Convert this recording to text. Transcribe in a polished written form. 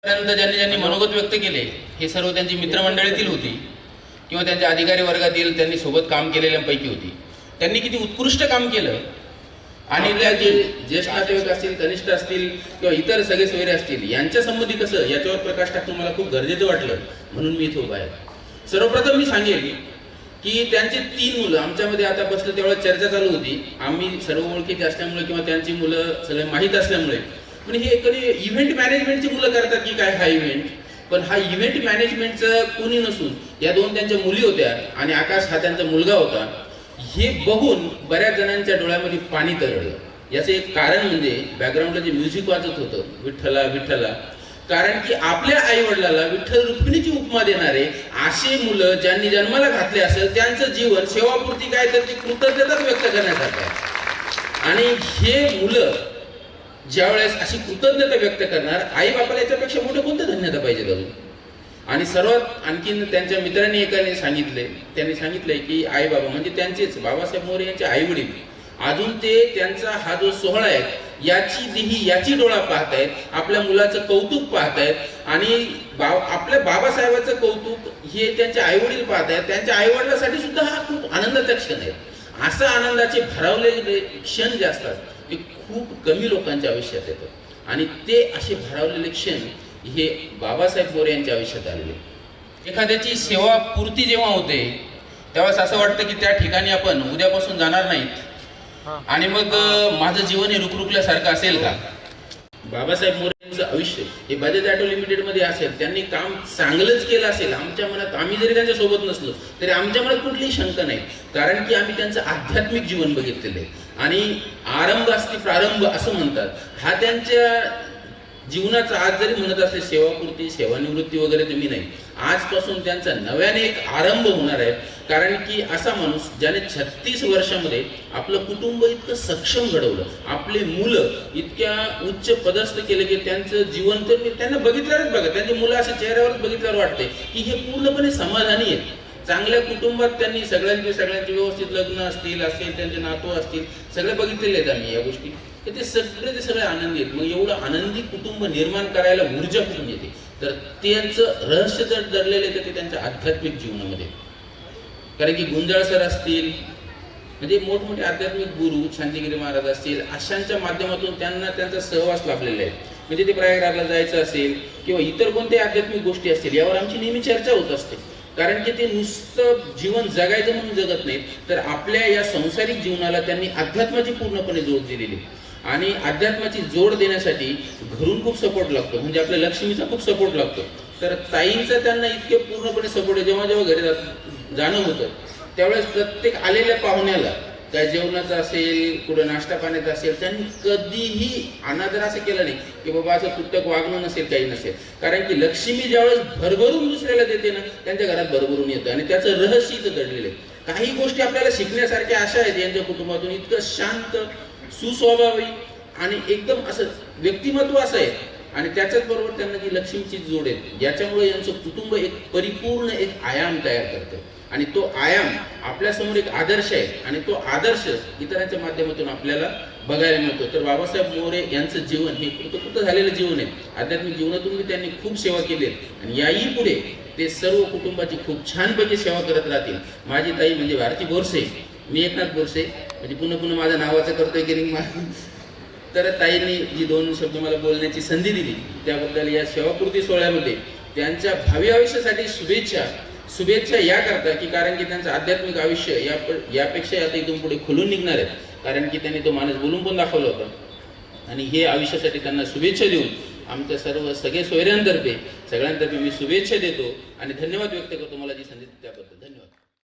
ज्यांनी ज्यांनी मनोगत व्यक्त केले हे सर्व त्यांची मित्रमंडळीतील होती किंवा त्यांच्या अधिकारी वर्गातील त्यांनी सोबत काम केलेल्यांपैकी होती. त्यांनी किती उत्कृष्ट काम केलं आणि त्या जे ज्येष्ठ नातेवाईक असतील, कनिष्ठ असतील किंवा इतर सगळे सोयरे असतील यांच्या संबंधी कसं याच्यावर प्रकाश टाकणं मला खूप गरजेचं वाटलं, म्हणून मी इथे उभा आहे. सर्वप्रथम मी सांगेल की त्यांची 3 मुलं आमच्यामध्ये आता बसलं तेव्हा चर्चा चालू होती. आम्ही सर्व ओळखीचे असल्यामुळे किंवा त्यांची मुलं सगळे माहीत असल्यामुळे पण हे कधी इव्हेंट मॅनेजमेंटची मुलं करतात की काय हा इव्हेंट, पण हा इव्हेंट मॅनेजमेंटचं कोणी नसून या 2 त्यांच्या मुली होत्या आणि आकाश हा त्यांचा मुलगा होता. हे बघून बऱ्याच जणांच्या डोळ्यामध्ये पाणी तरळलं. याचं एक कारण म्हणजे बॅकग्राऊंडला जे म्युझिक वाजत होतं विठ्ठला विठ्ठला, कारण की आपल्या आई वडिलाला विठ्ठल रुक्मिणीची उपमा देणारे असे मुलं ज्यांनी जन्माला घातले असेल त्यांचं जीवन सेवापुरती काय तर ती कृतज्ञता व्यक्त करण्यासारखं आहे. आणि हे मुलं ज्यावेळेस अशी कृतज्ञता व्यक्त करणार, आई बापाला याच्यापेक्षा मोठं कोणतं धन्यता पाहिजे अजून. आणि सर्वात आणखीन त्यांच्या मित्रांनी एकाने सांगितले, त्यांनी सांगितलंय की आई बाबा म्हणजे त्यांचेच बाबासाहेब मोरे यांचे आई वडील अजून ते त्यांचा हा जो सोहळा आहे याची देही याची डोळा पाहतायत, आपल्या मुलाचं कौतुक पाहतायत आणि आपल्या बाबासाहेबांचं कौतुक हे त्यांचे आई वडील पाहतायत. त्यांच्या आई वडिलांसाठी सुद्धा हा खूप आनंदाचा क्षण आहे. असा आनंदाचे भरावलेले क्षण जे असतात ते खूप कमी लोकांच्या आयुष्यात येतात आणि ते असे भरावलेले क्षण हे बाबासाहेब मोरे यांच्या आयुष्यात आलेले. एखाद्याची सेवा पूर्ती जेव्हा होते तेव्हा असं वाटतं की त्या ठिकाणी आपण उद्यापासून जाणार नाहीत आणि मग माझं जीवन हे रुकरुकल्यासारखं असेल का. बाबासाहेब मोरे यांचं आयुष्य हे बजाज ऑटो लिमिटेड मध्ये असेल, त्यांनी काम चांगलंच केलं असेल आमच्या मनात. आम्ही जरी त्यांच्या सोबत नसलो तरी आमच्या मनात कुठलीही शंका नाही, कारण की आम्ही त्यांचं आध्यात्मिक जीवन बघितलेलं आहे. आणि आरंभ असते प्रारंभ असं म्हणतात, हा त्यांच्या जीवनाचा आज जरी म्हणत असले सेवापुरती सेवानिवृत्ती वगैरे तुम्ही नाही, आजपासून त्यांचा नव्याने एक आरंभ होणार आहे. कारण की असा माणूस ज्याने 36 वर्षामध्ये आपलं कुटुंब इतकं सक्षम घडवलं, आपले मुलं इतक्या उच्च पदस्थ केले की त्यांचं जीवन तर त्यांना बघितल्यावरच बघा, त्यांची मुलं असं चेहऱ्यावरच बघितल्यावर वाटते की हे पूर्णपणे समाधानी आहेत. चांगल्या कुटुंबात त्यांनी सगळ्यांचे व्यवस्थित लग्न असेल त्यांचे नातू असतील सगळे बघितलेले आहेत आम्ही या गोष्टी, तर ते सगळे आनंदी आहेत. मग एवढं आनंदी कुटुंब निर्माण करायला ऊर्जा कुठून येते, तर त्यांचं रहस्य जर दडलेलं आहे ते त्यांच्या आध्यात्मिक जीवनामध्ये. कारण की गुंजाळ सर असतील म्हणजे मोठमोठे आध्यात्मिक गुरु शांतिगिरी महाराज असतील, अशांच्या माध्यमातून त्यांना त्यांचा सहवास लाभलेला आहे. म्हणजे ते प्रयागराजला जायचं असेल किंवा इतर कोणत्याही आध्यात्मिक गोष्टी असतील यावर आमची नेहमी चर्चा होत असते. कारण की ते नुसतं जीवन जगायचं म्हणून जगत नाहीत, तर आपल्या या सांसारिक जीवनाला त्यांनी अध्यात्माची पूर्णपणे जोड दिलेली. आणि अध्यात्माची जोड देण्यासाठी घरून खूप सपोर्ट लागतो, म्हणजे आपल्या लक्ष्मीचा खूप सपोर्ट लागतो. तर ताईंचा त्यांना इतके पूर्णपणे सपोर्ट आहे. जेव्हा जेव्हा घरी जाणं होतं त्यावेळेस प्रत्येक आलेल्या पाहुण्याला काय जेवणाचं असेल कुठं नाश्ता पाण्याचं असेल त्यांनी कधीही अनादर असं केलं नाही की बाबा असं तुटक वागणं नसेल काही नसेल. कारण की लक्ष्मी ज्यावेळेस भरभरून दुसऱ्याला देते ना त्यांच्या घरात भरभरून येतं आणि त्याचं रहस्य इथं दडलेलं आहे. काही गोष्टी आपल्याला शिकण्यासारख्या अशा आहेत यांच्या कुटुंबातून. इतकं शांत सुस्वभावी आणि एकदम असं व्यक्तिमत्व असं आहे आणि त्याच्याच बरोबर त्यांना जी लक्ष्मीची जोड आहे याच्यामुळे यांचं कुटुंब एक परिपूर्ण एक आयाम तयार करतं आणि तो आयाम आपल्यासमोर एक आदर्श आहे आणि तो आदर्श इतरांच्या माध्यमातून आपल्याला बघायला मिळतो. तर बाबासाहेब मोरे यांचं जीवन हे कृतकृत झालेलं जीवन आहे. आध्यात्मिक जीवनातून त्यांनी खूप सेवा केली आहे आणि याही पुढे ते सर्व कुटुंबाची खूप छानपैकी सेवा करत राहतील. माझी ताई म्हणजे भारती बोरसे, मी एकनाथ बोरसे, म्हणजे पुन्हा माझ्या नावाचं करतोय की नाही. तर ताईंनी जी 2 शब्द मला बोलण्याची संधी दिली त्याबद्दल या सेवापूर्ती सोहळ्यामध्ये त्यांच्या भावी आयुष्यासाठी शुभेच्छा या करता की कारण की त्यांचं आध्यात्मिक आयुष्य यापेक्षा आता इथून पुढे खुलून निघणार आहे. कारण की त्यांनी तो माणूस बोलून पण दाखवला होता आणि हे आयुष्यासाठी त्यांना शुभेच्छा देऊन आमच्या सगळे सोयऱ्यांतर्फे सगळ्यांतर्फे मी शुभेच्छा देतो आणि धन्यवाद व्यक्त करतो मला जी संधी त्याबद्दल. धन्यवाद.